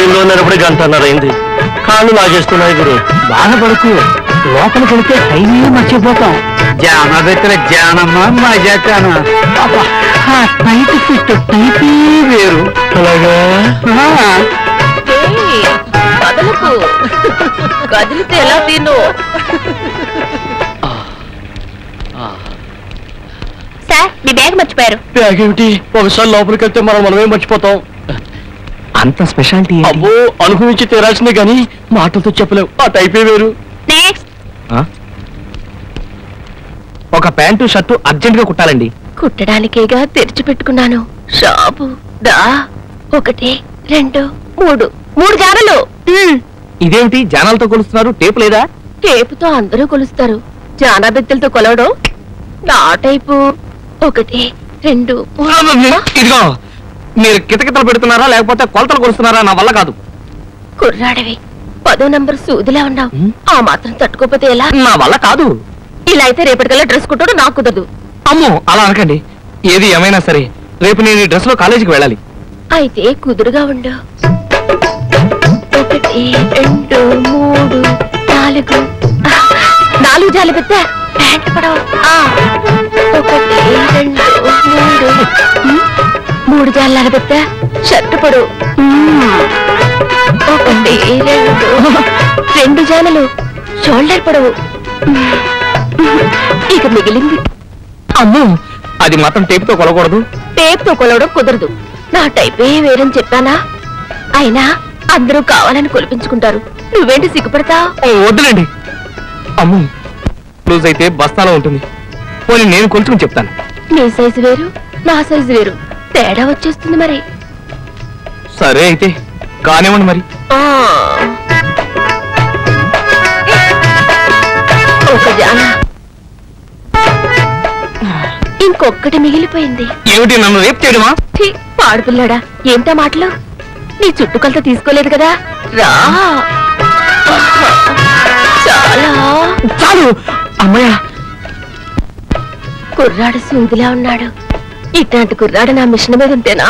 ట్రైన్లో నిలబడి గంటన్నర అయింది. కాళ్ళు లాగేస్తున్నాయి గురు. బాధపడుకు, లోపలికి వెళ్తే టైమే మర్చిపోతాం. జానబెత్తల జానమ్మ మజాకాన టైట్ ఫిట్ టైపే వేరు. అలాగా కదలకు కదిలితే ఎలా తిను. సార్ మీ బ్యాగ్ మర్చిపోయారు. బ్యాగ్ ఏమిటి? ఒకసారి లోపలికి వెళ్తే మనమే మర్చిపోతాం. అంత స్పెషాలిటీ అబ్బో, అనుభవించి తీరాల్సిందే గాని మాటలతో చెప్పలేవు. ఆ టైపే వేరు. నెక్స్ట్. ఒక ప్యాంటు షర్టు అర్జెంట్ గా కుట్టాలండి. కుట్టడానికేగా తెరిచి పెట్టుకున్నాను షాపు. దా 1 2 3 జానలు. ఇదేమిటి జానాలతో కొలుస్తున్నారు? టేపు లేదా? టేపుతో అందరూ కొలుస్తారు, జానా బెత్తలతో కొలవడం నా టైపు. 1 2 3. ఇదిగో, మీరు కితకితలు పెడుతున్నారా లేకపోతే కొలతలు కొలుస్తున్నారా? నా వల్ల కాదు. కుర్రాడివి 10వ నంబర్ సూదిలా ఉన్నావు. ఆ మాత్రం తట్టుకోపోతే ఎలా? నా వల్ల కాదు. ఇలా అయితే రేపటికల్లా డ్రెస్ కుట్టడం నాకు కుదరదు. అమ్మో, అలా అనకండి. ఏది ఏమైనా సరే రేపు నేను ఈ డ్రెస్ లో కాలేజీకి వెళ్ళాలి. అయితే కుదురుగా ఉండు. 1 2 3 4. 4 జాలి పెద్ద ప్యాంట్ పడవ. 1 2 3 జాల పెద్ద షర్ట్ పడు. 1 2 జానలు షోల్డర్ పడవు. ఇక మిగిలింది. అమ్మో, అది మాత్రం టేపుతో కొలకూడదు. టేప్తో కొలవడం కుదరదు. నా టైపే వేరని చెప్పానా? అయినా అందరూ కావాలని కొలిపించుకుంటారు, నువ్వేంటి సిగ్గుపడతావు? వద్దులేండి. అమ్మో, లూజ్ అయితే బస్తాలో ఉంటుంది. పోనీ నేను కొలుచుకుని చెప్తాను. నీ సైజు వేరు, నా సైజు వేరు, తేడా వచ్చేస్తుంది మరి. సరే అయితే కానివ్వండి మరి. ఒక జాన, ఇంకొక్కటి మిగిలిపోయింది. ఏమిటి, నన్ను రేపు చేయడమా? పాడుపిల్లాడా, ఏంటా మాటలు? నీ చుట్టుకొలత తీసుకోలేదు కదా, రా. చాలా చాలు అమ్మయ్య. కుర్రాడు సూదిలా ఉన్నాడు. ఇట్లాంటి కుర్రాడు నా మిషన్ మీద ఉంటేనా?